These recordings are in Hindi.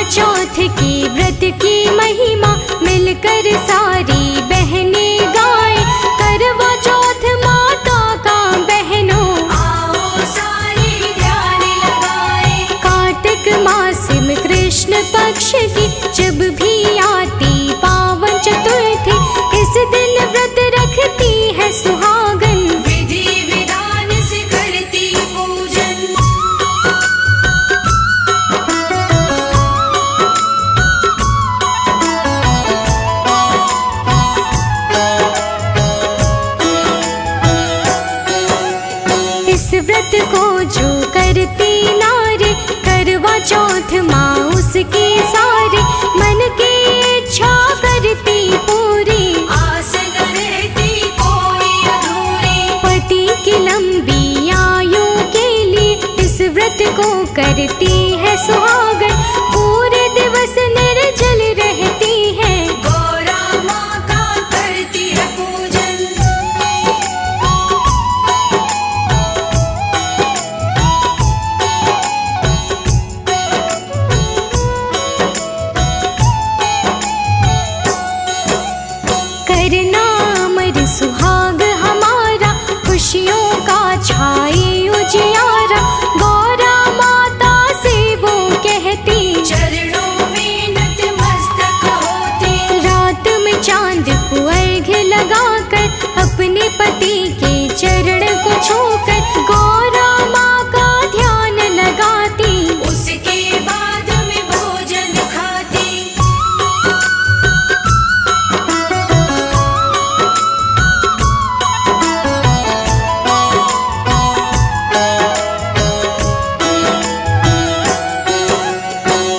चौथ की व्रत की महिमा मिलकर सारी बहनें गाएं। करवा चौथ माता का बहनों आओ सारी ध्यान लगाएं। कार्तिक मास में कृष्ण पक्ष की जब भी आती पावन चतुर्थी, इस दिन व्रत रखती है सुहागन, विधि विधान से करती पूजन। इस व्रत को जो करती नारी, करवा चौथ माँ उसकी सारी मन की इच्छा करती पूरी, आस न रहती कोई अधूरी। पति की लंबी आयु के लिए इस व्रत को करती है सुहागन, पूरे दिवस निर्जल रहती है, गौरा माँ का करती है पूजन। करना अमर सुहाग हमारा, खुशियों का छाए उजियारा, गौरा माता से वो कहती चरणों में नतमस्तक होती। रात में चांद को अर्घ लगाकर, अपने पति के चरण को छूकर, गौरा माँ का ध्यान लगाती, उसके बाद में भोजन खाती।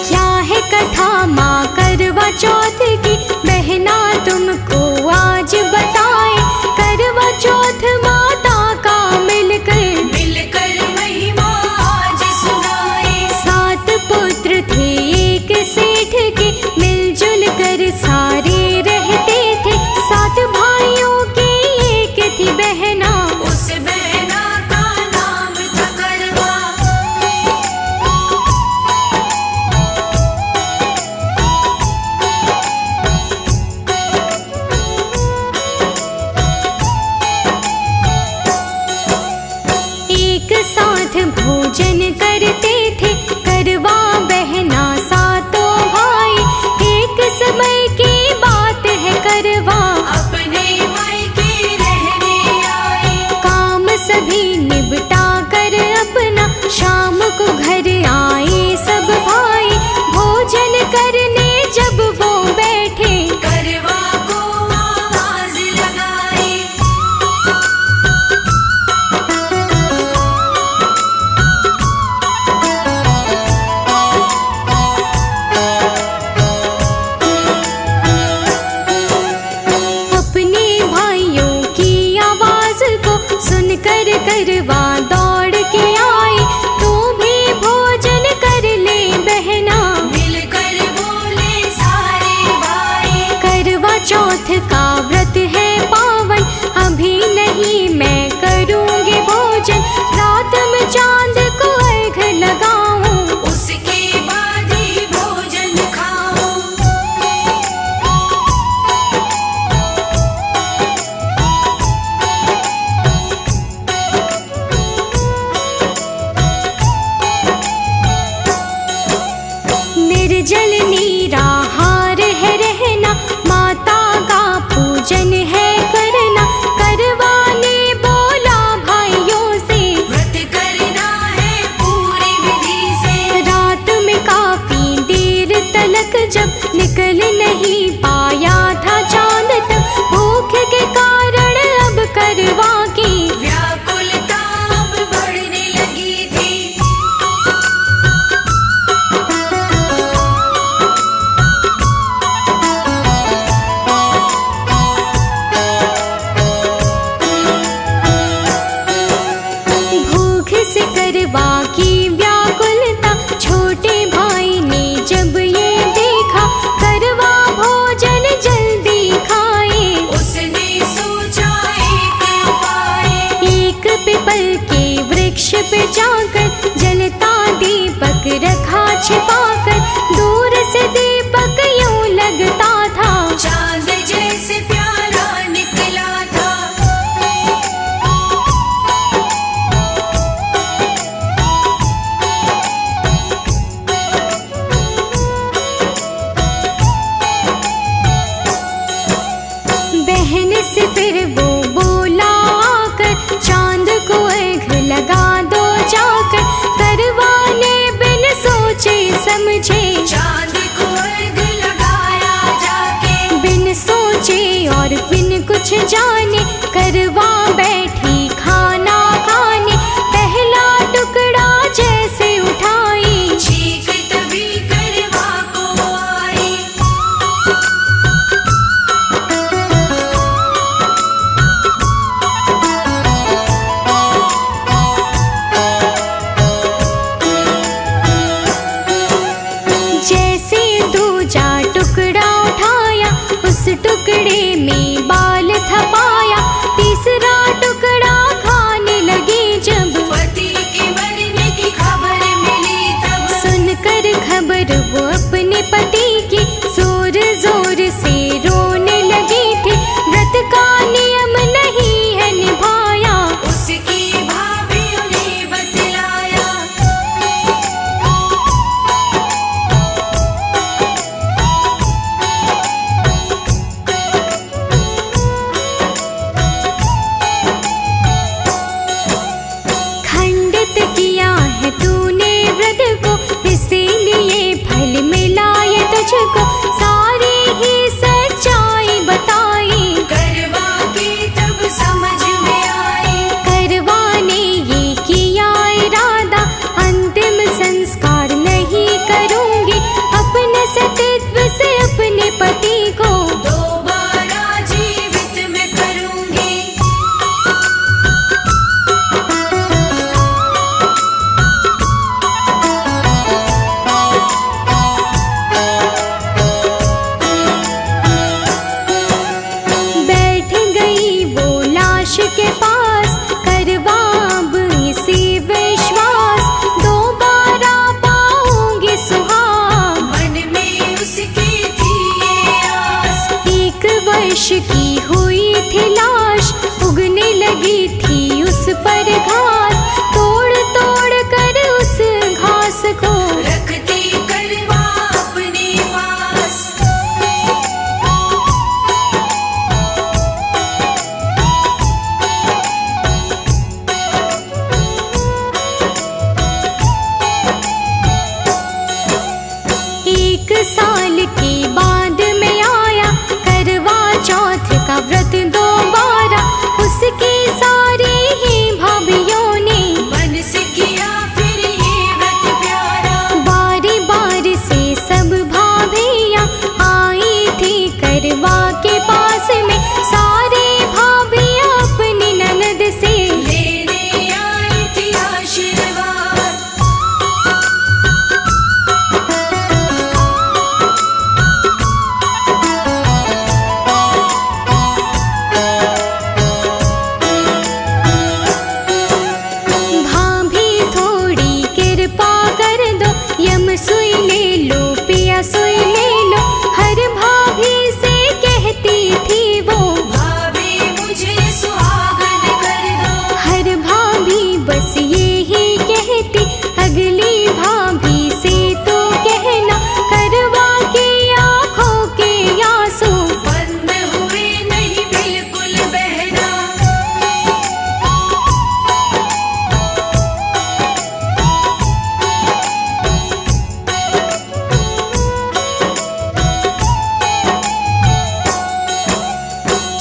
क्या है कथा माँ करवा चौथ की, बहना तुमको आज बताए। करवा चौथ माता का मिलकर महिमा आज सुनाए। 7 पुत्र थे एक सेठ के, मिलजुल कर सारे रहते थे। 7 भाइयों की एक थी बहना, उस बहना का नाम था करवा। एक साथ भोजन करते थे करवा बहना 7 भाई। एक समय की बात है करवा अपने मायके रहने आए। काम सभी निपटा कर अपना, शाम को घर आए सब भाई। भोजन करने जब वो बैठे, करवा को आवाज लगाई। अपने भाइयों की आवाज को सुनकर करवा दौड़ के आए। तू भी भोजन कर ले बहना, मिलकर बोले सारे भाई। करवा चौथ का व्रत है पावन, अभी नहीं मैं करूँगी भोजन। रात में चांद को अर्घ लगाऊं, उसके बाद ही भोजन खाऊं। निर्जल निराहार है रहना, माता का पूजन है करना। करवा ने बोला भाइयों से, व्रत करना है पूरी विधि से। रात में काफी देर तलक जब निकल नहीं पाया था चांद तक, भूख के कारण अब करवा की व्याकुलता अब बढ़ने लगी थी। वो अपने पति की जोर जोर से रोने लगी थी। व्रत का नियम नहीं है निभाया, उसकी भाभी उन्हें बतलाया। खंडित किया है तूने व्रत को, इसीलिए फल मिला ये तुझको। सारी ही सच्चाई बताई, करवा के तब समझ में आई। करवाने ये किया इरादा, अंतिम संस्कार नहीं करूंगी। अपने सतीत्व से अपने पति को दोबारा जीवित मैं करूंगी। बैठ गई वो लाश के पास, करवा अब इसी विश्वास। दोबारा पाऊंगी सुहाग, मन में उसकी थी ये आस। 1 वर्ष की हुई थी लाश, उगने लगी थी उस पर घास। तोड़ तोड़ कर उस घास को रखती करवा अपने पास। एक साल के बाद में आया करवा चौथ का व्रत दोबारा। उसकी सारी ही भाभीयों ने मन से किया फिर ये व्रत प्यारा। बारी बारी से सब भाभियाँ आई थी करवा के पास में। सारी भाभियाँ अपनी ननद से लेने आई थी आशीर्वाद। भाभी थोड़ी कृपा कर दो, यम सुई ले लो पिया सुई ले लो। हर भाभी से कहती थी वो, भाभी मुझे सुहागन कर दो। हर भाभी बस ये ही कहती, अगली भाभी से तो कहना करवा की आंखों के आंसू बंद हुए नहीं बिल्कुल बहना।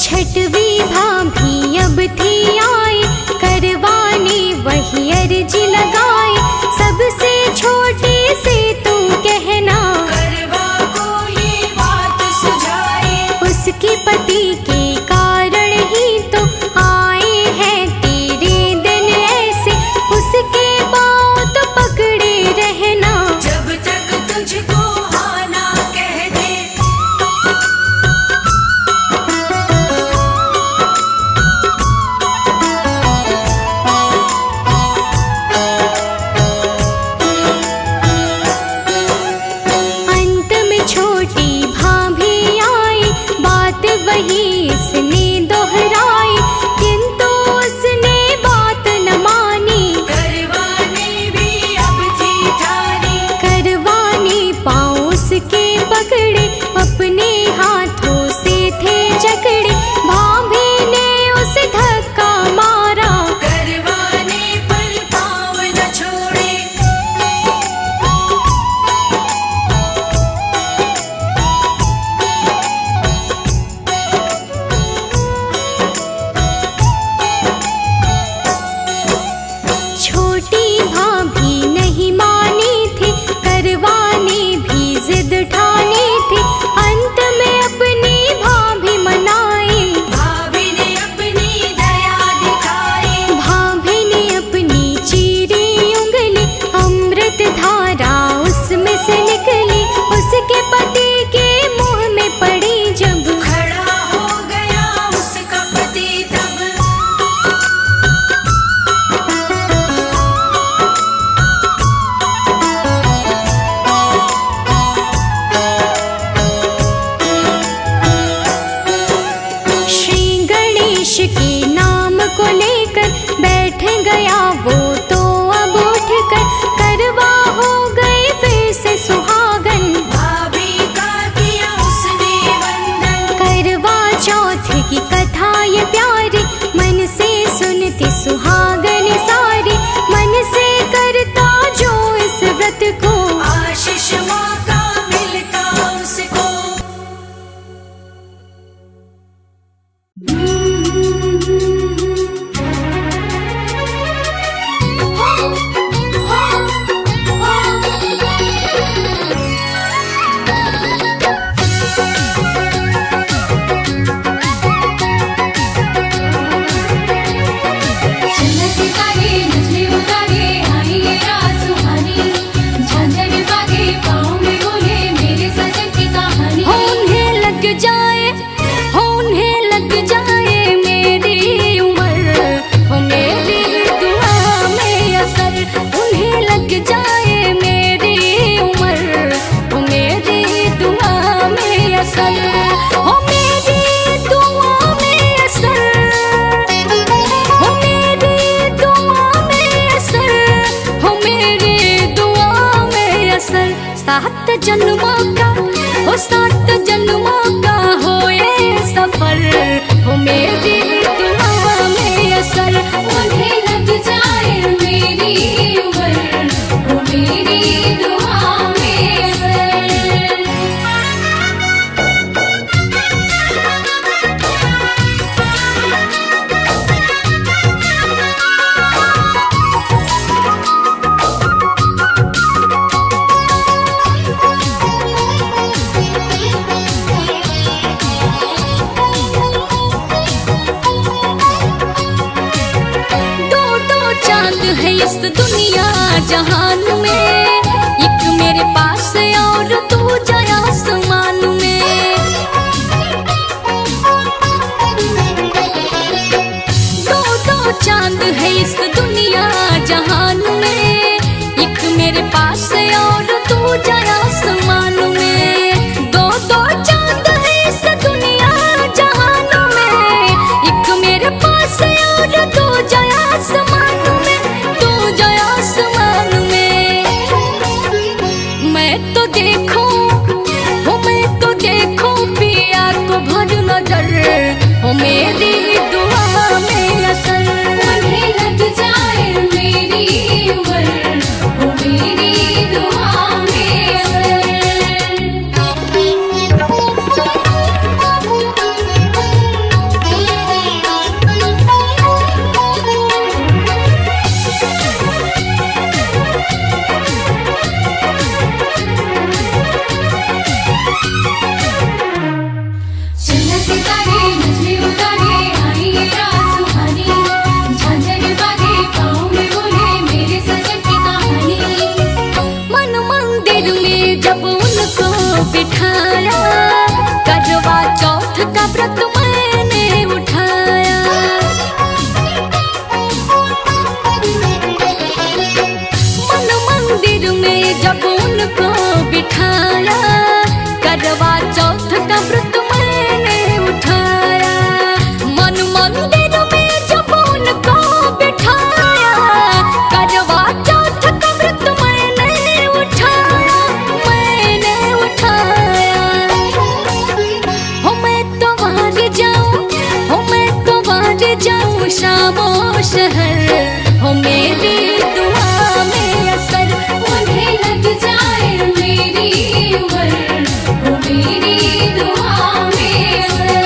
छठवीं भाभी अब थी आई, करवाने वही अर्जी लगाई। सबसे छोटी से तू कहना, करवा को ये बात सुझाई। उसके पति के कारण ही तो आए हैं तेरे दिन ऐसे। उसके पाँव तो पकड़े रहना, जब तक तुझको हाँ ना कह दे। अंत में छोटी भाभी आई, बात वही इसने दोहराई। किंतु उसने बात न मानी, करवाने भी अब थी ठानी। करवाने पाँव उसके पकड़े, अपने हाथों से थे जकड़े। भाभी ने उसे धक्का मारा, करवाने पर पाँव न छोड़े। छोटी भाभी नहीं मानी थी, करवाने भी जिद ठानी थी। अंत हो 7 जन्मों का होए सफर, हो मेरी दुआ में असर। उन्हें लग जाए मेरी उम्र, हो मेरी दुआ में असर। चांद है इस दुनिया जहान में, एक मेरे पास और दूजा आसमान में। दो चांद है इस दुनिया जहान में, एक मेरे पास और दूजा आसमान में। दो चांद है इस दुनिया जहान में, एक मेरे पास और दूजा आसमान में, दूजा आसमान में। मैं तो देखूं, हो मैं तो देखूं पिया को भर नजर, हो मेरी दुआ में असर। उन्हें लग जाए मेरी उम्र, हो मेरी दुआ में असर। चंदा सितारे नजरे उतारे आई ये रात सुहानी, झांझर बाजे पाँव में बोले मेरे सजन की कहानी। मन मंदिर में जब उनको बिठाया, करवा चौथ का व्रत मैंने उठाया। मन मंदिर में जब उनको बिठाया, करवा चौथ का व्रत मैंने उठाया। मन मंदिर में जब उनको बिठाया, करवा चौथ का व्रत मैंने उठाया, मैंने उठाया। हो मैं तो बाहर जाऊं, हो मैं तो बाहर जाऊं शामो शहर, हो मेरी दुआ में असर। उन्हें लग जाए मेरी उम्र, हो मेरी दुआ में असर।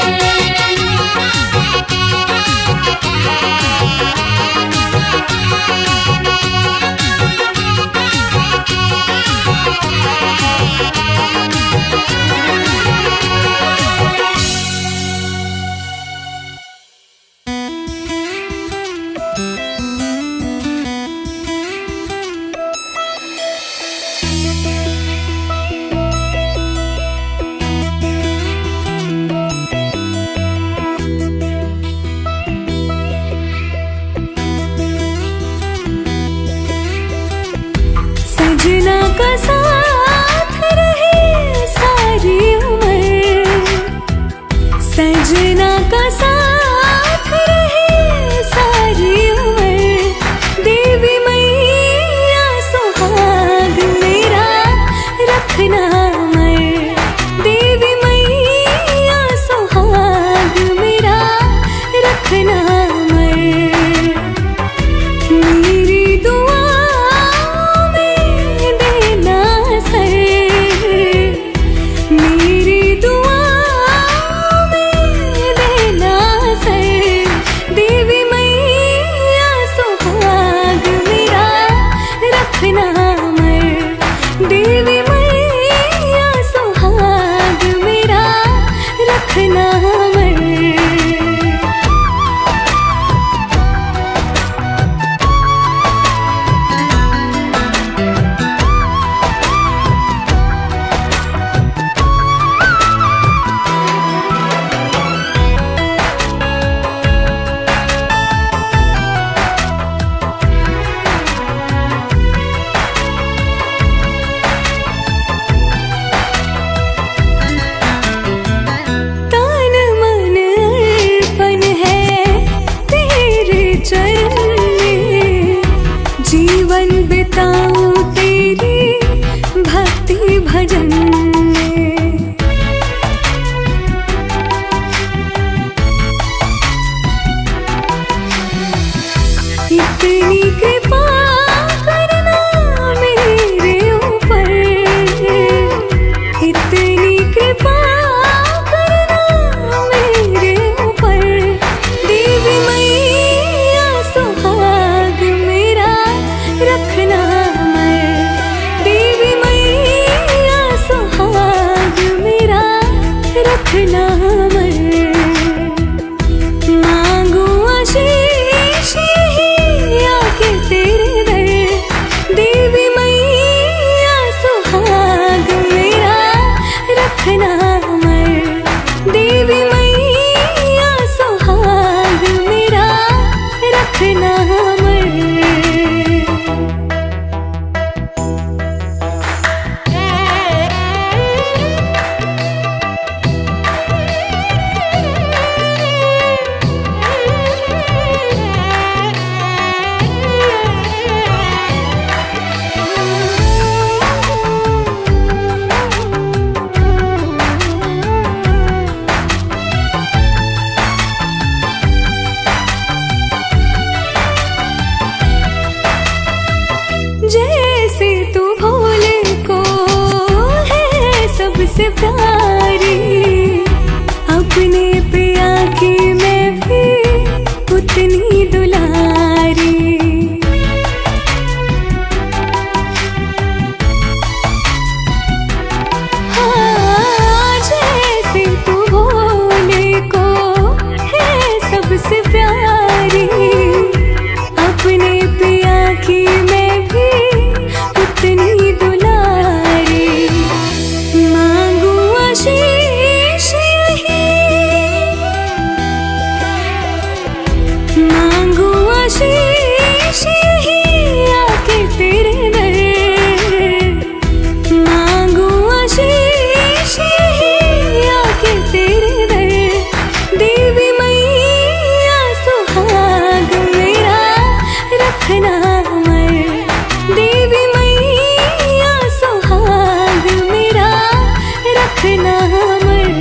कृपा करना मेरे ऊपर। देवी मैया सुहाग मेरा रखना अमर। देवी मैया सुहाग मेरा रखना अमर। मांगू आशीष ही आके तेरे दर। देवी मैया सुहाग मेरा रखना अमर। देवी मैया सुहाग मेरा रखना अमर। जैसे तू भोले को है सबसे प्यारी, अपने पिया की मैं भी उतनी दुलारी। हाँ, जैसे तू भोले को है सबसे प्यारी, अपने पिया की मैं भी उतनी दुलारी। मांगू आशीष यही, मांगू आशीष यही आके तेरे दर। मांगू आशीष यही आके तेरे दर। देवी मैया सुहाग मेरा रखना अमर। देवी मैया सुहाग मेरा रखना अमर।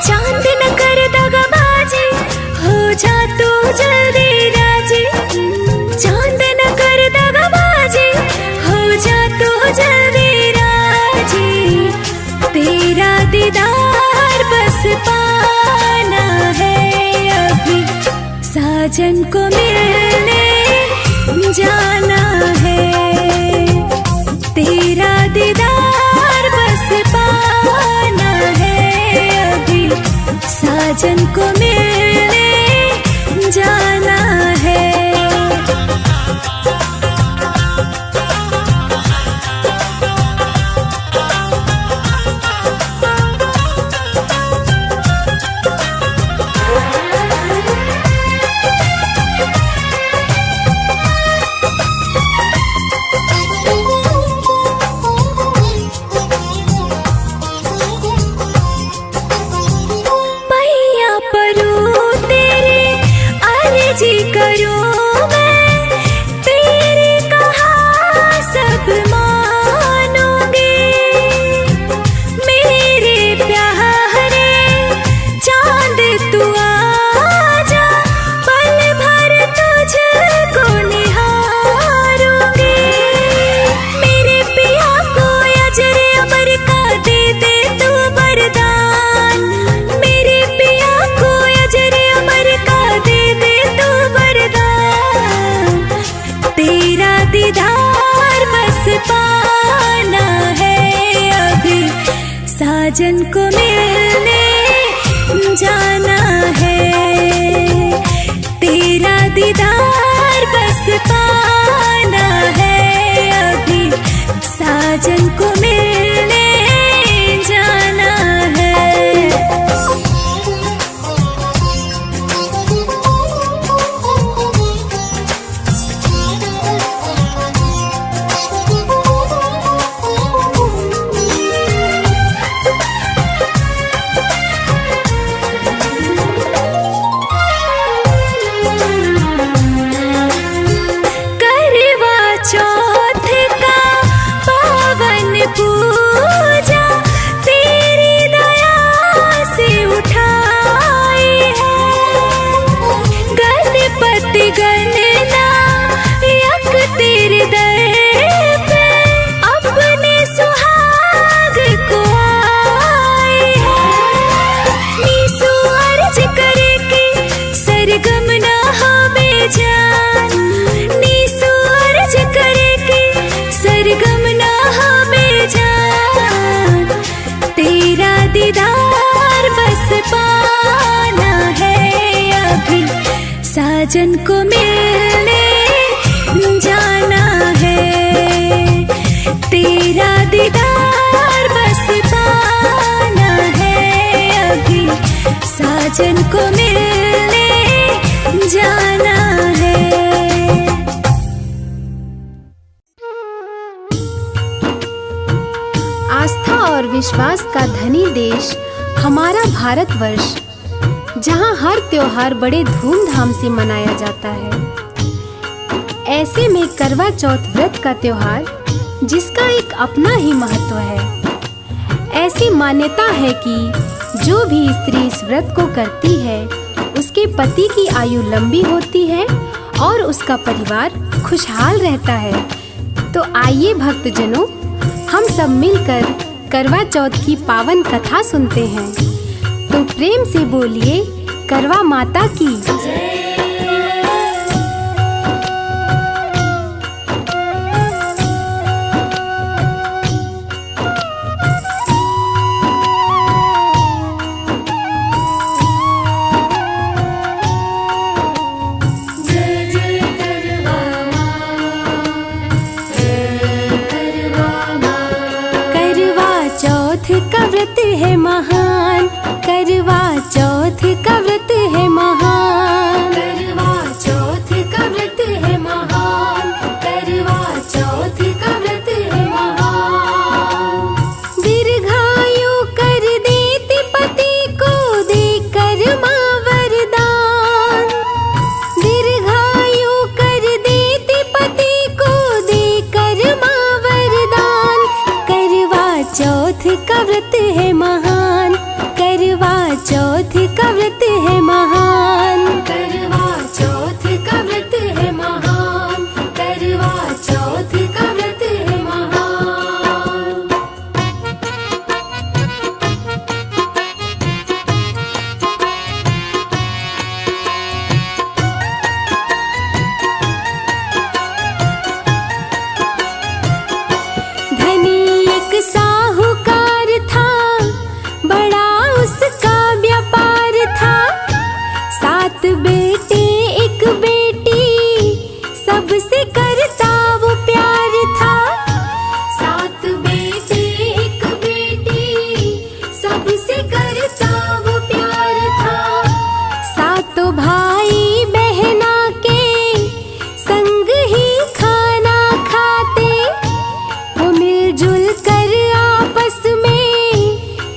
चांद न कर दगाबाजी, हो जा तू जल्दी राजी। चांद न कर दगाबाजी, हो जा तू जल्दी राजी। तेरा दीदार बस पाना है अभी, साजन को मिलने जाना है। तेरा दीदार बस पाना है अभी, साजन को मिलने जाना है। पैया परूं तेरे अर्जी करूं मैं, तेरे कहा सब मानूंगी। मेरे प्यारे चांद तू आजा, पल भर तुझको निहारूंगी। मेरे पिया को अजर अमर का दे दे तू वरदान। मेरे पिया को अजर अमर का दे दे तू वरदान। तेरा दीदार बस पाना है अभी, साजन को मिलने जाना है। तेरा दीदार बस पाना है अभी, साजन को मिलने जाना है। साजन को मिलने जाना है। आस्था और विश्वास का धनी देश हमारा भारतवर्ष, जहाँ हर त्योहार बड़े धूमधाम से मनाया जाता है। ऐसे में करवा चौथ व्रत का त्योहार, जिसका एक अपना ही महत्व है। ऐसी मान्यता है कि जो भी स्त्री इस व्रत को करती है, उसके पति की आयु लंबी होती है और उसका परिवार खुशहाल रहता है। तो आइए भक्तजनों, हम सब मिलकर करवा चौथ की पावन कथा सुनते हैं। तो प्रेम से बोलिए करवा माता की जय। व्रत है महान, करवा चौथ का व्रत है महान, करवा चौथ का व्रत है महान, करवा चौथ का व्रत है महान। दीर्घायु कर देती पति को देकर माँ वरदान, दीर्घायु कर देती पति को देकर माँ वरदान। करवा चौथ का व्रत है महान, करवा चौथ का व्रत है महान, करवा चौथ का व्रत है महान, करवा चौथ का व्रत है महान। धनी एक साहूकार था, बड़ा उसका व्यापार था। 7 बेटे एक बेटी, सबसे करता वो प्यार था। 7 बेटे एक बेटी, सबसे करता वो प्यार था। 7 भाई बहना के संग ही खाना खाते, वो मिलजुल कर आपस में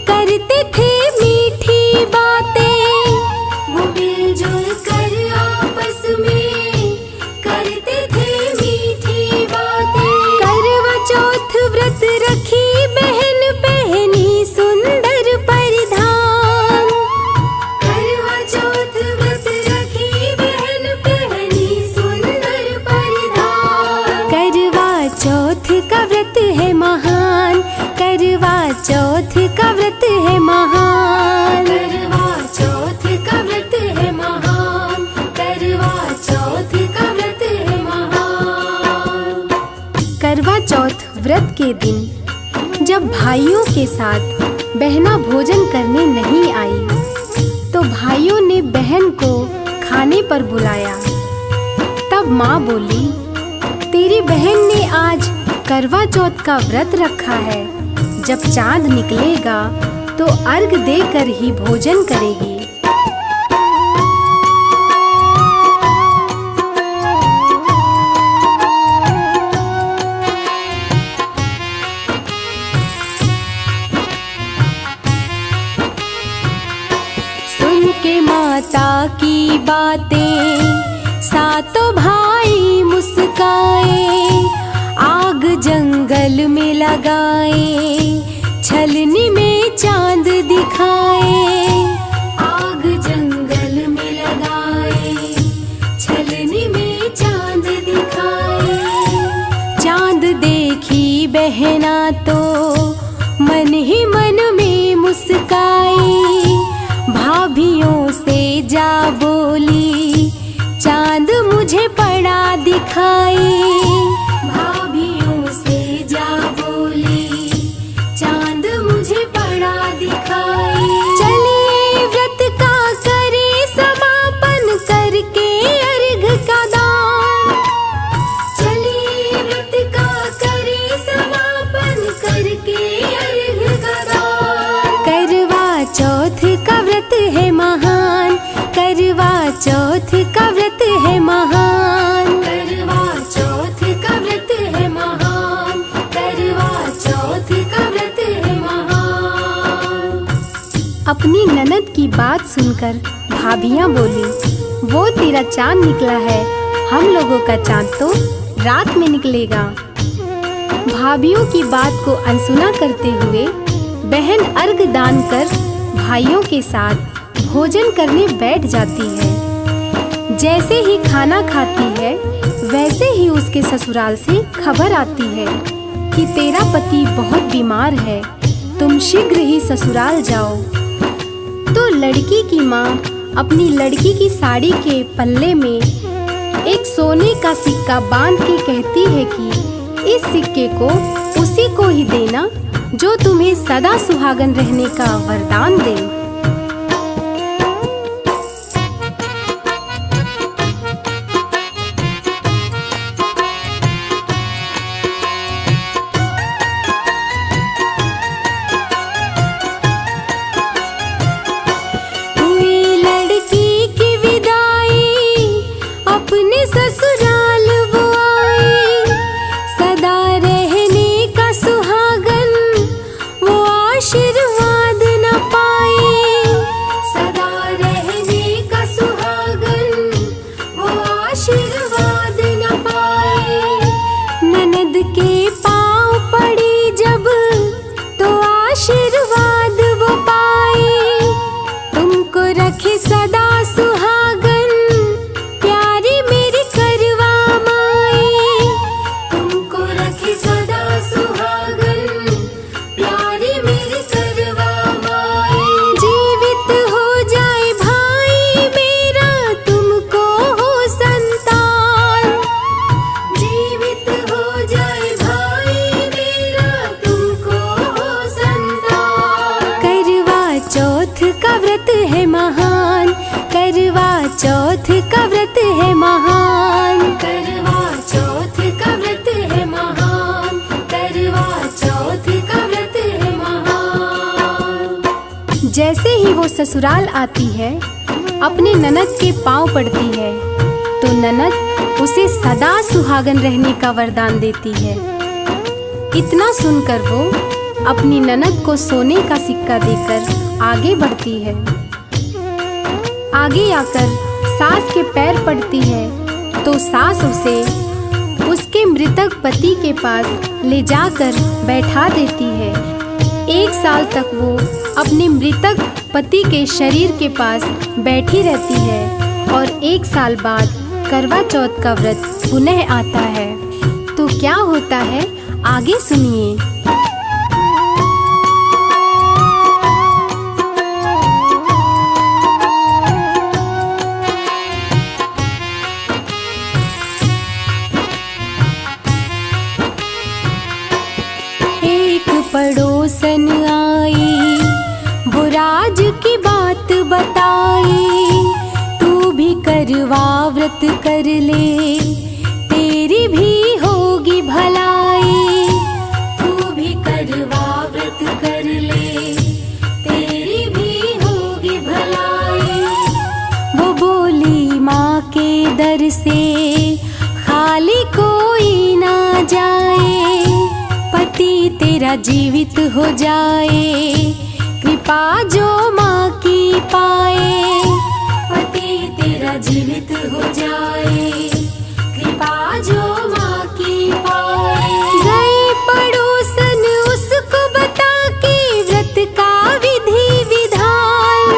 करते थे मीठी बातें, वो मिलजुल कर आपस में करते थे मीठी बातें। करवा चौथ व्रत रखी बहन, पहनी सुंदर परिधान। करवा चौथ व्रत रखी बहन, पहनी सुंदर परिधान। करवा चौथ का व्रत है महान, करवा चौथ का व्रत है महान, करवा चौथ का व्रत है महान, करवा चौथ का व्रत है महान। करवा चौथ व्रत के दिन जब भाइयों के साथ बहना भोजन करने नहीं आई, तो भाइयों ने बहन को खाने पर बुलाया। तब माँ बोली, तेरी बहन ने आज करवा चौथ का व्रत रखा है, जब चांद निकलेगा तो अर्घ देकर ही भोजन करेगी। सुन के माता की बातें 7 भाई मुस्काए, आग जंगल में लगाए, छलनी में चांद दिखाए। आग जंगल में लगाए, छलनी में चांद दिखाए। चांद देखी बहना तो मन ही मन में मुस्काई, भाभियों से जा बोली, चांद मुझे पड़ा दिखाई। भाभियों से जा बोली, चांद मुझे पड़ा दिखाई। चलिए व्रत का करे समापन, करके अर्घ का दान। चलिए व्रत का करे समापन, करके अर्घ का दान। करवा चौथ का व्रत है महान, चौथ का व्रत है महान, करवा चौथ का व्रत है महान, करवा चौथ का व्रत है महान। अपनी ननद की बात सुनकर भाभियां बोली, वो तेरा चांद निकला है, हम लोगों का चांद तो रात में निकलेगा। भाभियों की बात को अनसुना करते हुए बहन अर्घ दान कर भाइयों के साथ भोजन करने बैठ जाती है। जैसे ही खाना खाती है वैसे ही उसके ससुराल से खबर आती है कि तेरा पति बहुत बीमार है, तुम शीघ्र ही ससुराल जाओ। तो लड़की की माँ अपनी लड़की की साड़ी के पल्ले में एक सोने का सिक्का बांध के कहती है कि इस सिक्के को उसी को ही देना जो तुम्हें सदा सुहागन रहने का वरदान दे। हुई लड़की की विदाई, अपने ससुराल वो आई, सदा रहने का सुहागन वो आशीर्वाद न पाए, सदा रहने का सुहागन वो आशीर्वाद न पाए। ननद के पाँव पड़ी जब तो आशीर्वाद वो पाए, तुमको रखे सदा सुहागन प्यारी मेरी करवा माए, तुमको रखे सदा सुहागन प्यारी मेरी करवा माए। जीवित हो जाए भाई मेरा तुमको हो संतान, जीवित हो जाए भाई मेरा तुमको हो संतान। करवा चौथ का व्रत है महान, करवा चौथ का व्रत है महान। करवा चौथ का व्रत है महान, करवा चौथ का व्रत है महान। जैसे ही वो ससुराल आती है अपने ननद के पांव पड़ती है तो ननद उसे सदा सुहागन रहने का वरदान देती है। इतना सुनकर वो अपनी ननद को सोने का सिक्का देकर आगे बढ़ती है। आगे आकर सास के पैर पड़ती है तो सास उसे उसके मृतक पति के पास ले जाकर बैठा देती है। 1 साल तक वो अपने मृतक पति के शरीर के पास बैठी रहती है और 1 साल बाद करवा चौथ का व्रत पुनः आता है। तो क्या होता है आगे सुनिए। एक पड़ोसन आई, वो राज की बात बताई, तू भी करवा व्रत कर ले, तेरी भी होगी भलाई। तू भी करवा व्रत कर ले, तेरी भी होगी भलाई। वो बोली माँ के दर से खाली कोई ना जाए, पति तेरा जीवित हो जाए, कृपा जो माँ की पाए। पति तेरा जीवित हो जाए, कृपा जो माँ की पाए। गए पड़ोसन उसको बता के व्रत का विधि विधान,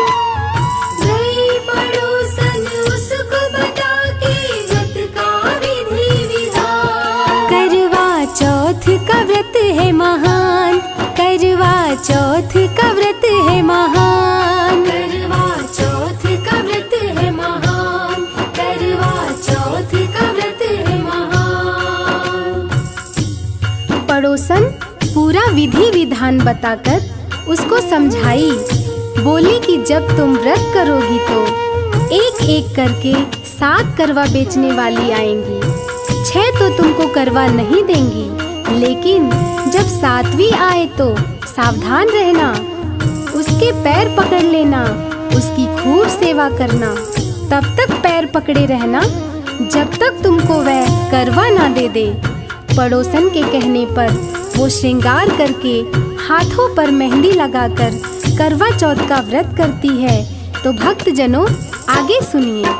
गई पड़ोसन उसको बता के व्रत का विधि विधान। करवा चौथ का व्रत है महान, करवा चौथ का व्रत है महान। करवा चौथ का व्रत है महान, करवा चौथ का व्रत है महान। पड़ोसन पूरा विधि विधान बताकर उसको समझाई, बोली कि जब तुम व्रत करोगी तो एक एक करके 7 करवा बेचने वाली आएंगी, 6 तो तुमको करवा नहीं देंगी, लेकिन जब 7वीं आए तो सावधान रहना, उसके पैर पकड़ लेना, उसकी खूब सेवा करना। तब तक पैर पकड़े रहना जब तक तुमको वह करवा ना दे दे। पड़ोसन के कहने पर वो श्रृंगार करके हाथों पर मेहंदी लगाकर करवा चौथ का व्रत करती है। तो भक्तजनों आगे सुनिए।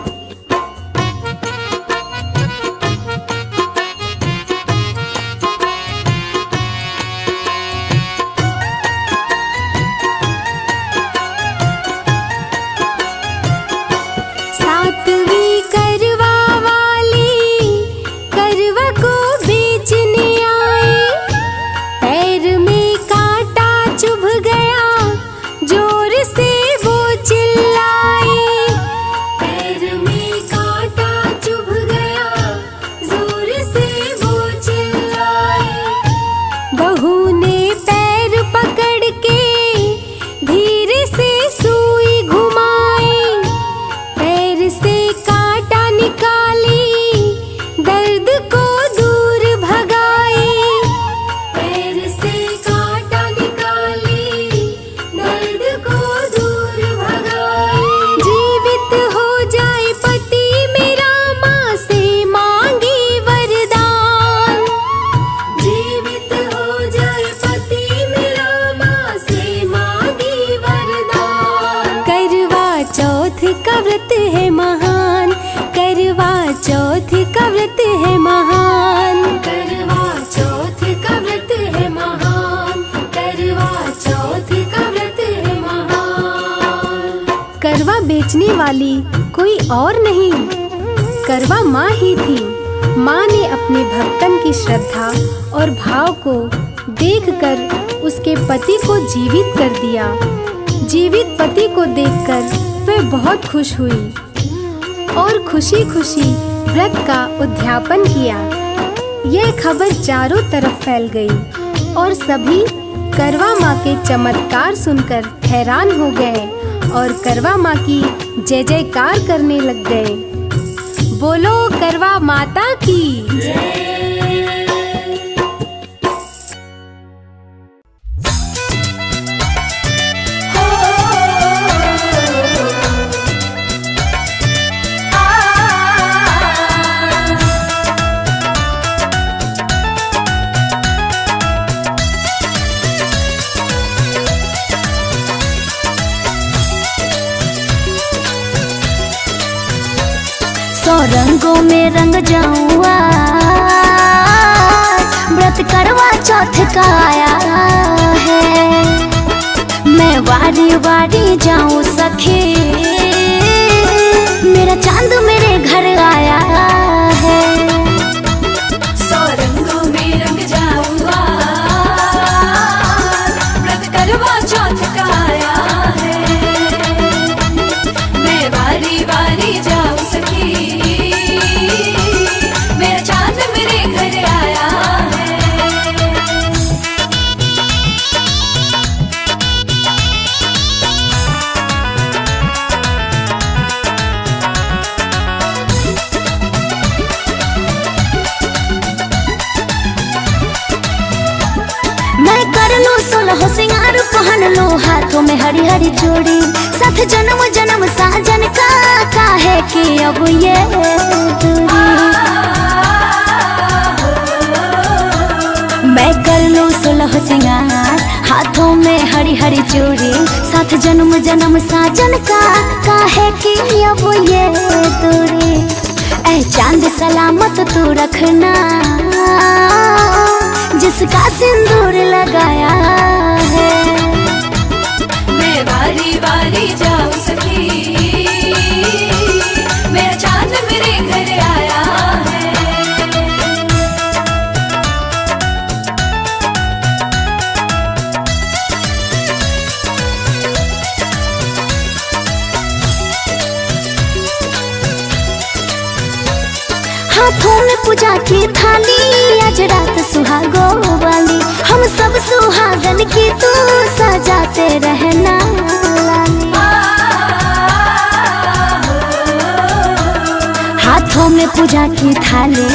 सातवीं करवा वाली करवा को बेचने आई, पैर में कांटा चुभ गया जोर से वो चिल्लाई। पैर में कांटा चुभ गया जोर से वो चिल्लाई। बहू ने पैर पकड़ के धीरे से सुई घुमाई, पैर से कांटा निकाली दर्द को दूर भगाई। पैर से कांटा निकाली दर्द को दूर भगाई। जीवित हो जाए पति मेरा माँ से मांगी वरदान। जीवित हो जाए पति मेरा माँ से मांगी वरदान। करवा चौथ का व्रत है महान, करवा चौथ का व्रत है महान। करवा चौथ का व्रत है महान, करवा चौथ का व्रत है महान। करवा बेचने वाली कोई और नहीं, करवा माँ ही थी। माँ ने अपने भक्तन की श्रद्धा और भाव को देखकर उसके पति को जीवित कर दिया। जीवित पति को देखकर वह बहुत खुश हुई और खुशी खुशी व्रत का उद्यापन किया। यह खबर चारों तरफ फैल गई और सभी करवा माँ के चमत्कार सुनकर हैरान हो गए और करवा माँ की जय जयकार करने लग गए। बोलो करवा माता की जय। सौ रंगों में रंग जाऊँ आज, व्रत करवा चौथ का आया है। मैं वारी वारी जाऊँ सखी, मेरा चांद मेरे घर आया है। सौ रंगों में रंग जाऊंगा, व्रत करवा चौथ का आया है। मैं वारी वारी जाऊं सखी, मेरा चांद मेरे घर आया है। मैं कर लूं 16 सिंगार, पहन लूं हाथों में हरी हरी चूड़ी। साथ जन्म जन्म साजन का काहे कि अब ये दूरी। मैं कर लूं 16 सिंगार, हाथों में हरी हरी चूड़ी। साथ जन्म जन्म साजन का काहे कि अब ये दूरी। ऐ चांद सलामत तू रखना, जिसका सिंदूर लगाया है। मैं वारी वारी जाऊं सखी, मेरा चांद मेरे घर आया है। हाथों में पूजा की थाली, आज रात सुहागो वाली। हम सब सुहागन की तू सजाते रहना लाली। हाथों में पूजा की थाली,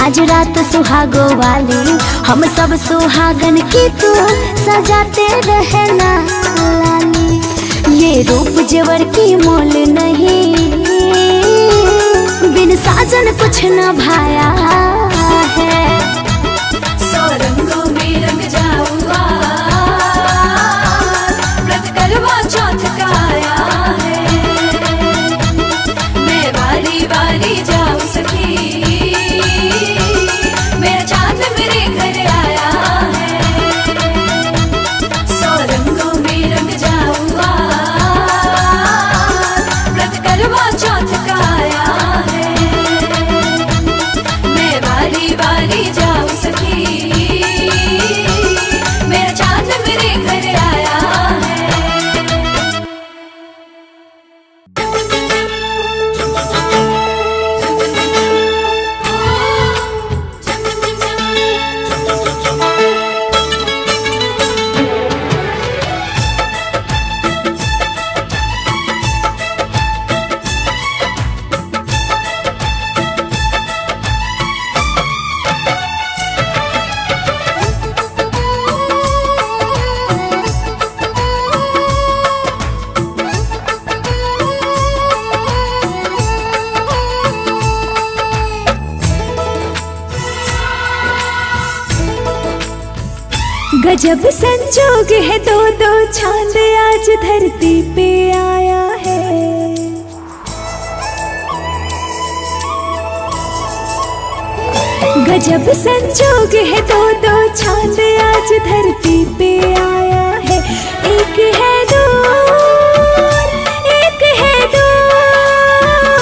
आज रात सुहागो वाली। हम सब सुहागन की तू सजाते रहना लाली। ये रूप जेवर की मोल नहीं, सजन कुछ न भाया है। सौ रंगों में रंग जाऊंगा, व्रत करवा चौथ का आया है। मैं वारी वारी जाऊं सखी, मेरा चांद मेरे घर आया है। सौ रंगों में रंग जाऊंगा, व्रत करवा चौथ का आया है। मैं वारी वारी जाऊं सखी, मेरा चांद मेरे घर आया है। गजब संजोग है, दो दो चांद आज धरती पे आया है। गजब संजोग है, दो दो चांद आज धरती पे आया है। एक है दूर, एक है दूर,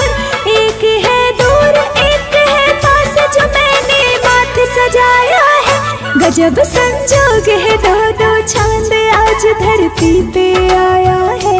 एक है दूर, एक है पास, जो मैंने माथ सजाया है। गजब संजोग है, दो दो चांद आज धरती पे आया है।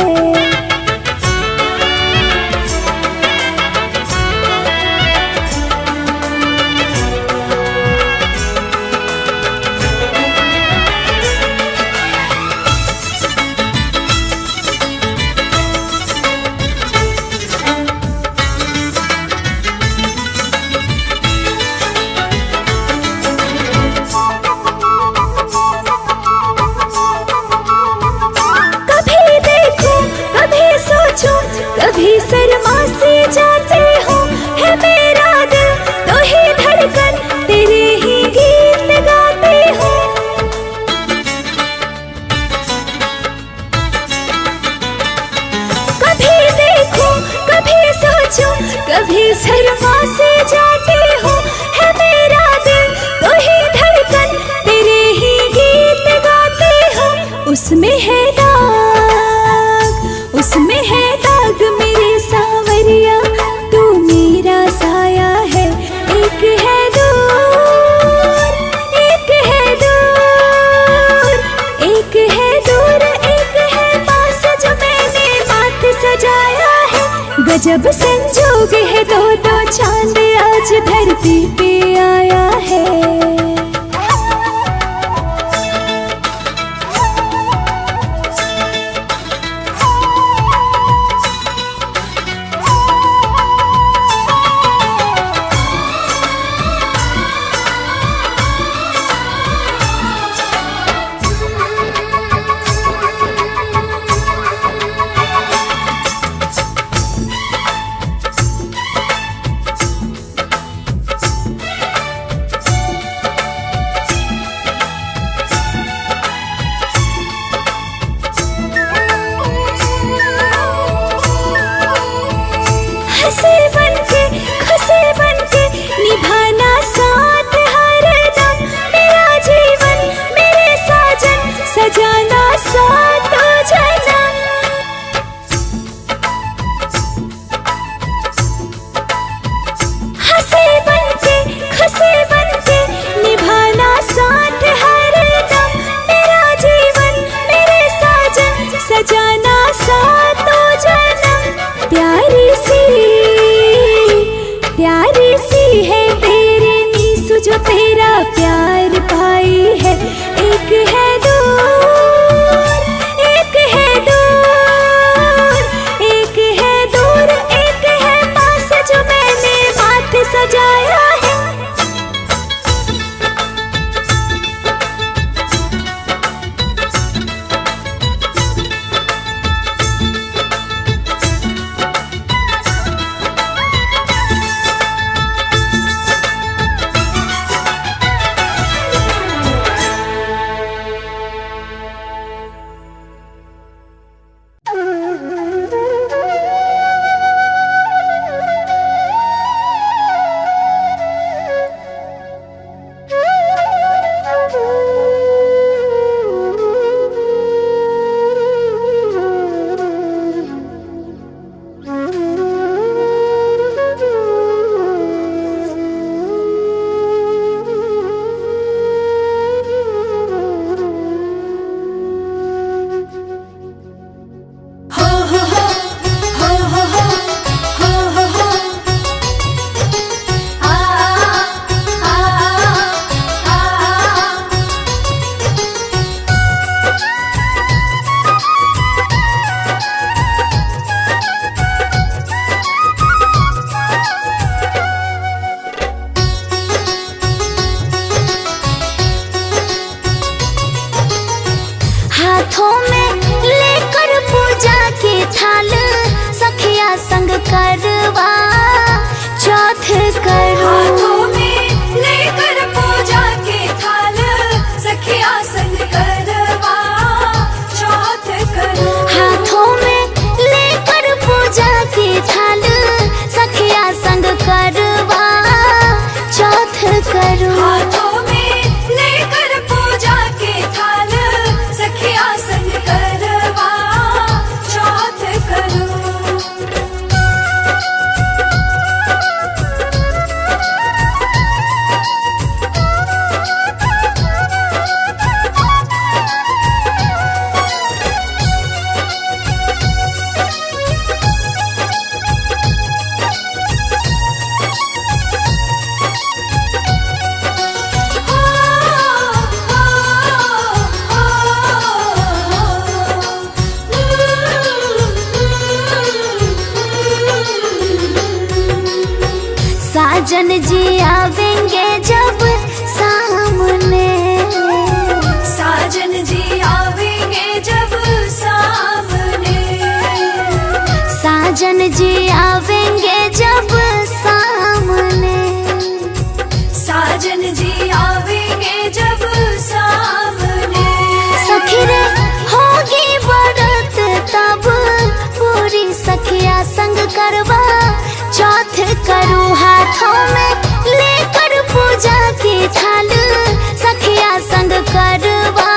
कभी शर्मा से जाते हो, है मेरा दिल तो ही धड़कन, तेरे ही गीत गाते हो। कभी देखो कभी सोचो, कभी शर्मा से जाते हो, है मेरा दिल तो ही धड़कन, तेरे ही गीत गाते हो। उसमें है दाग, उसमें है दाग मेरे सांवरिया, तू मेरा साया है। एक है दूर, एक है दूर, एक है दूर, एक है पास, जो मैंने माथ सजाया है। गजब संजोग है, दो दो चांद आज धरती पे आया है। साजन जी आवेंगे जब सामने, साजन जी आवेंगे जब सामने, साजन जी आवेंगे जब सामने, साजन जी आवेंगे जब सामने। सखी रे होगी बरत तब पूरी सखिया संग करवा चौथ करूँ हाथों में लेकर पूजा की थाल, सखिया संग करवा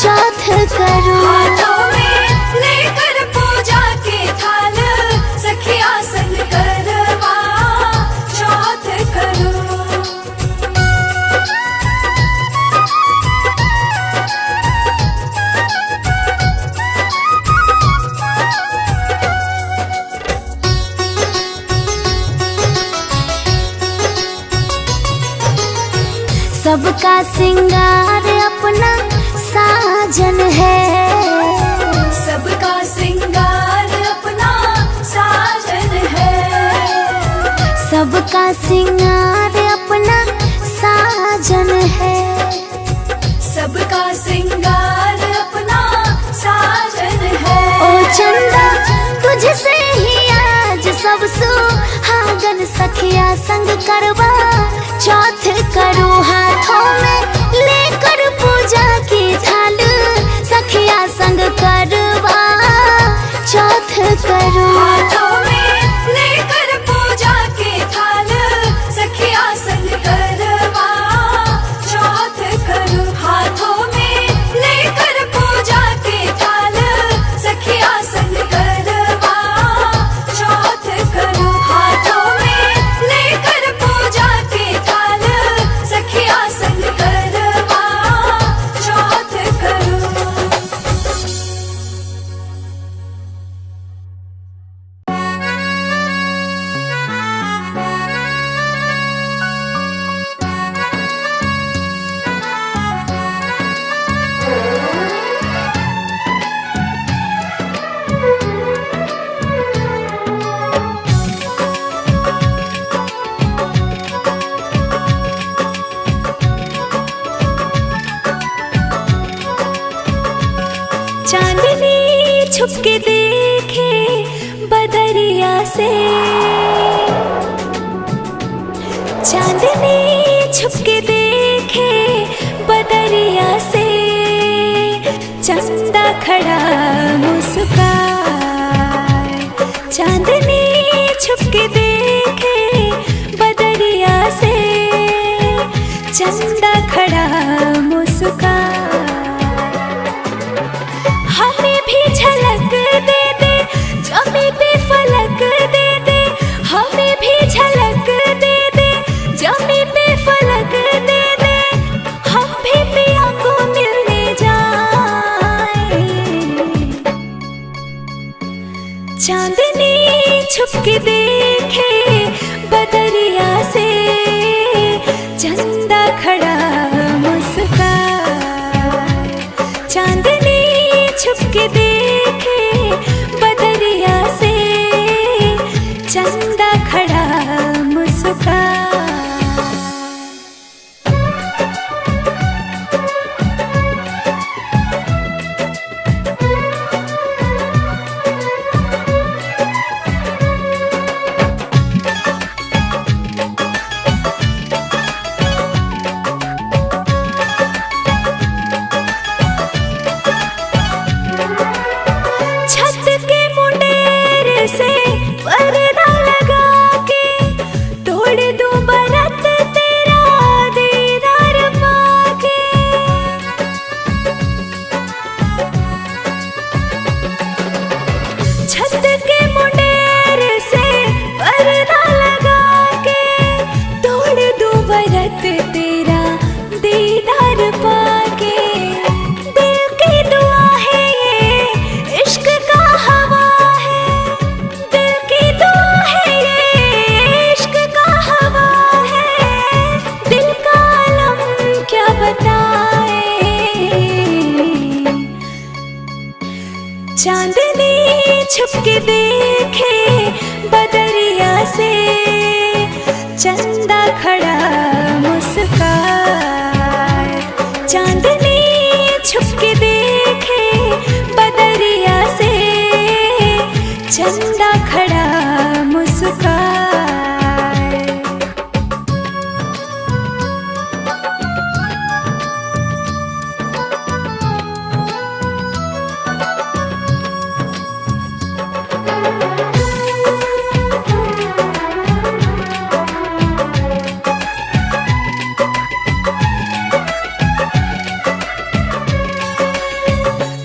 चौथ करूँ। हाथों में लेकर पूजा के थाल, सखिया संग करवा चौथ करूं। सबका सिंगार अपना साजन है, सबका सिंगार अपना साजन है, सबका सिंगार अपना साजन है, सबका सिंगार अपना साजन है। ओ चंदा तुझसे ही आज सब सुहागन सखिया संग करवा चौथ करूँ हाथों में लेकर पूजा की थाल, सखिया संग करवा चौथ करूँ। हाथों में लेकर पूजा के थाल, सखिया संग करवा चौथ करूं। हाथों में लेकर पूजा के थाल, सखिया संग करवा चौथ करूं। हाथों में लेकर पूजा के थाल, सखिया संग करवा चौथ करूं। चांदनी छुपके देखे बदरिया से, चांदनी छुपके देखे बदरिया से, चंदा खड़ा मुस्काए। चांदनी छुपके देखे बदरिया से, चंदा खड़ा मुस्काए। हमें भी झलक दे दे जमी पे फलक दे दे, हमें भी झलक दे दे जमी पे फलक दे दे, हम भी पिया को मिलने जाए। चांदनी छुपके देखे बदरिया से, चंदा खड़ा मुस्काए। चांदनी छुपके देखे बदरिया से, चंदा खड़ा मुस्काए। खड़ा मुस्काए, चांदनी छुप के देखे बदरिया से, चंदा खड़ा मुस्काए।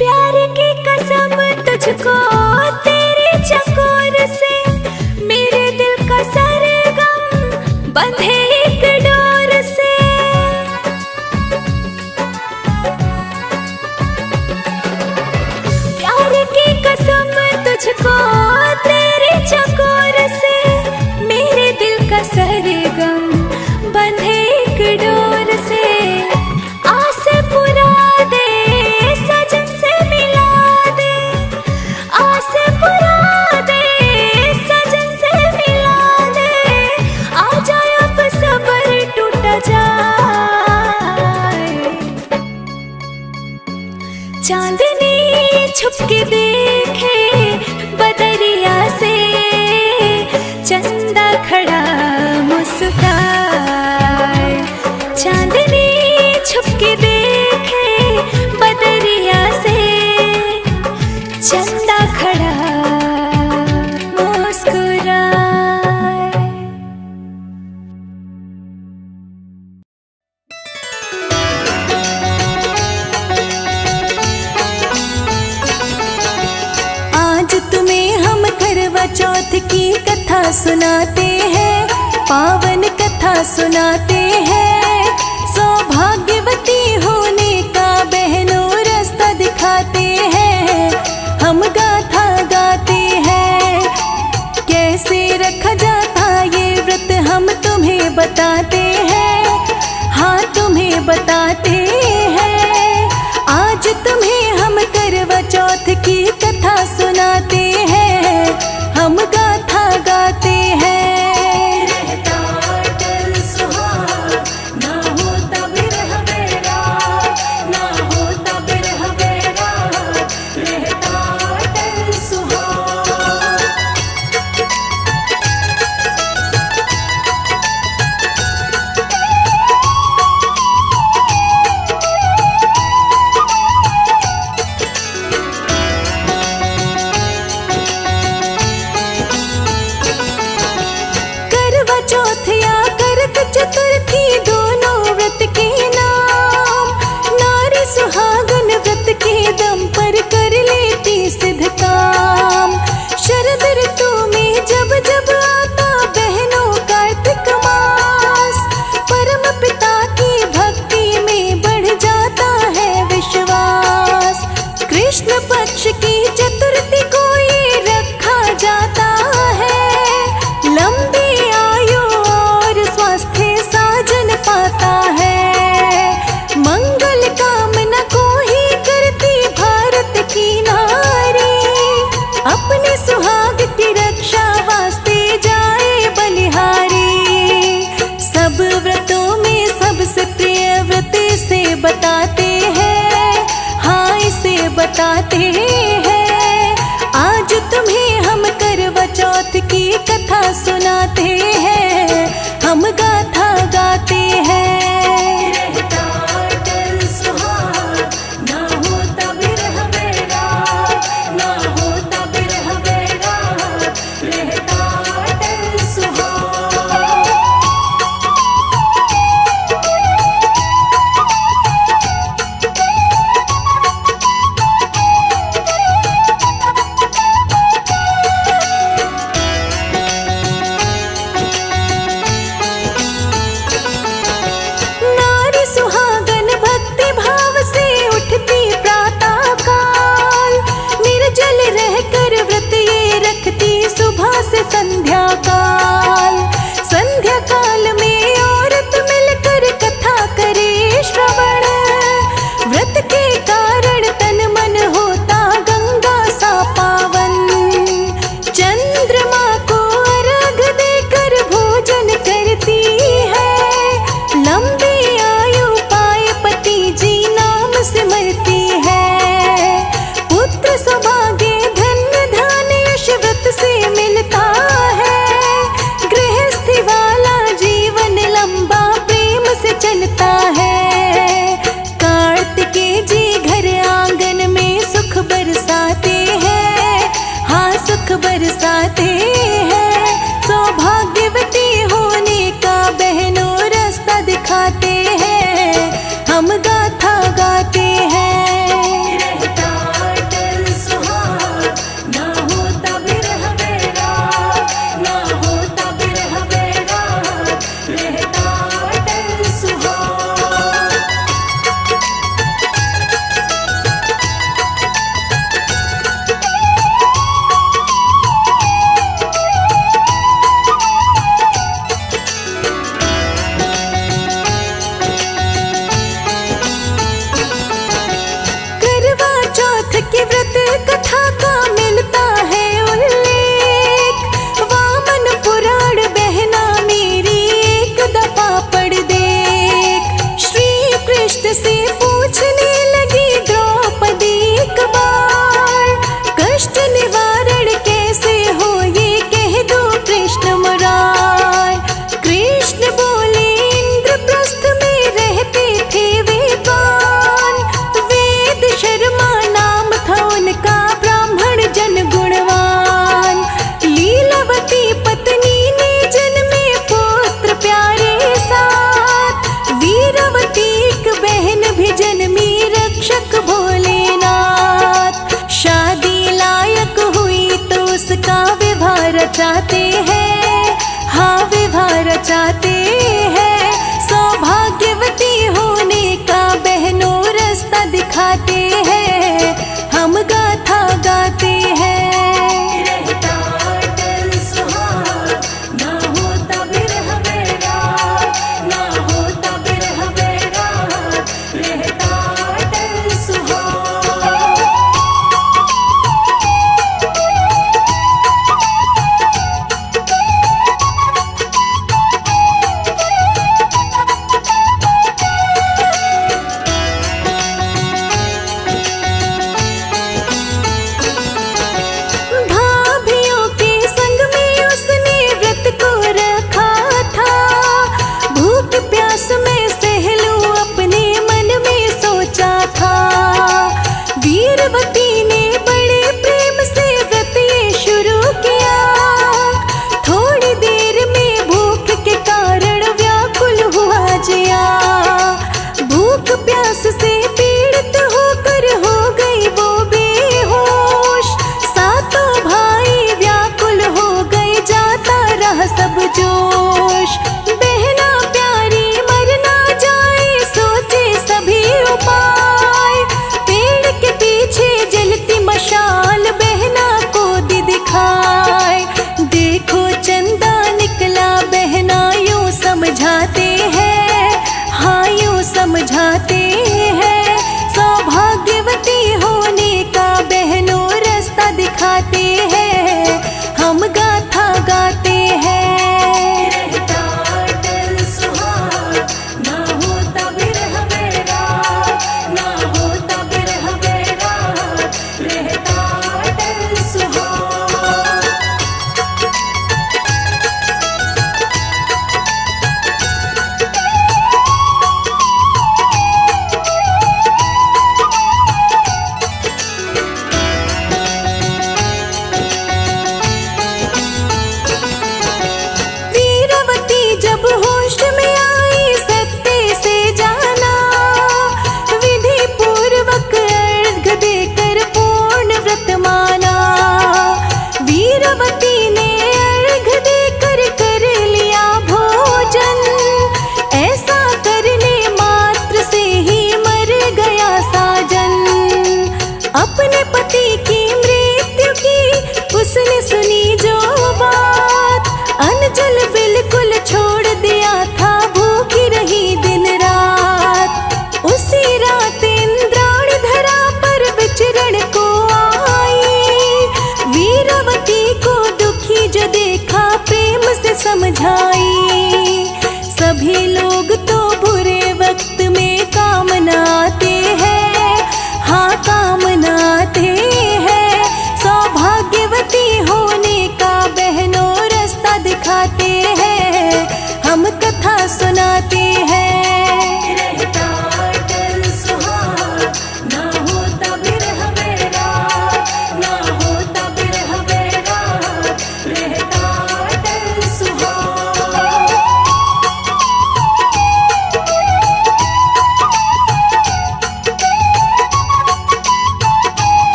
प्यार की कसम तुझको तेरे चकोर से, मेरे दिल का सरगम बंधे एक डोर से। प्यार की कसम तुझको तेरे चकोर से, मेरे दिल का सरगम बंधे एक डोर से। आस पुरा दे सजन से मिला दे, आस पुरा दे सजन से मिला दे, आ जाए अब सबर टूट जाए। चांदनी छुप के देखे बदरिया से, चंदा खड़ा मुस्काए। चांदनी छुप के देखे बदरिया से, चंदा खड़ा मुस्कुराए। आज तुम्हें हम करवा चौथ की कथा सुनाते हैं, पावन कथा सुनाते हैं। सौभाग्यवती होने का बहनों रास्ता दिखाते हैं, हम गाथा गाते हैं। कैसे रखा जाता ये व्रत हम तुम्हें बताते हैं, हाँ तुम्हें बताते हैं। आज तुम्हें हम करवा चौथ की कथा सुनाते हैं, हम गाथा गाते हैं। चतुर्थी दोनों व्रत के नाम, नारी सुहागन व्रत के दम पर कर लेती सिद्ध काम। शरद ऋतु में जब जब आता बहनों कार्तिक मास, परम पिता की भक्ति में बढ़ जाता है विश्वास। कृष्ण पक्ष की चतुर्थी को ये रखा जाता है, लंबी आयु और स्वास्थ्य साजन पाता है। मंगल कामना को ही करती भारत की नारी, अपने सुहाग की रक्षा वास्ते जाए बलिहारी। सब व्रतों में सबसे प्रिय व्रत से बताते हैं, हाँ इसे बताते हैं। आज तुम्हें हम करवा चौथ की कथा सुनाते हैं, हम गाथा गाते हैं। संध्या काल, संध्या काल में औरत मिलकर कथा करे श्रवण। व्रत के कारण तन मन होता गंगा सा पावन। चंद्रमा को अर्घ देकर भोजन करती है, रचाते हैं, हाँ विवाह रचाते हैं। सौभाग्यवती होने का बहनों रास्ता दिखाते हैं, हम गाथा गाते हैं। रहता अटल सुहाग, ना होता बिरह बैराग, ना होता बिरह बैराग, रहता अटल सुहाग। भाभियों के संग में उसने व्रत को रखा था, भूख प्यास में सहलू अपने मन में सोचा था। वीरवती ने बड़े प्रेम से व्रत ये शुरू किया, थोड़ी देर में भूख के कारण व्याकुल हुआ जिया। भूख प्यास से पीड़ित होकर हो गई वो बेहोश, सातों भाई व्याकुल हो गए, जाता रहा सब जोश। बहना प्यारी मर ना जाए, सोचे सभी उपाय, पेड़ के पीछे जलती मशाल बहना को दी दिखाए। देखो चंदा निकला बहना यूं समझाते हैं, हाँ यूं समझाते हैं। सौभाग्यवती होने का बहनों रास्ता दिखाते हैं, हम गाथा गाते हैं। रहता अटल सुहाग, ना होता बिरह बैराग, ना होता बिरह बैराग, रहता अटल सुहाग।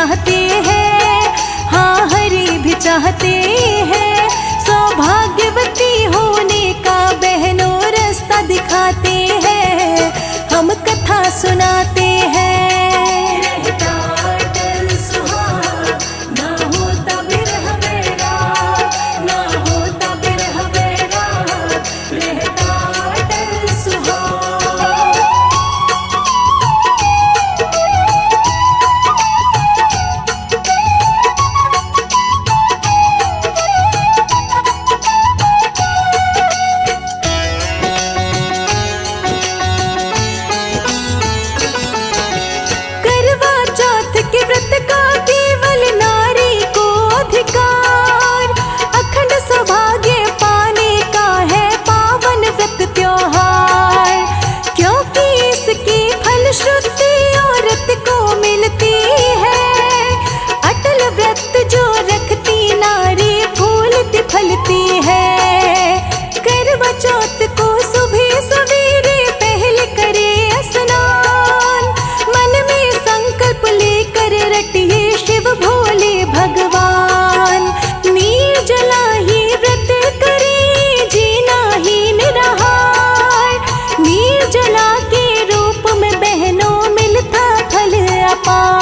चाहते हैं, हाँ हरि भी चाहते हैं। सौभाग्यवती होने का बहनों रास्ता दिखाते हैं, हम कथा सुनाते हैं। निर्जला के रूप में बहनों मिलता फल अपार।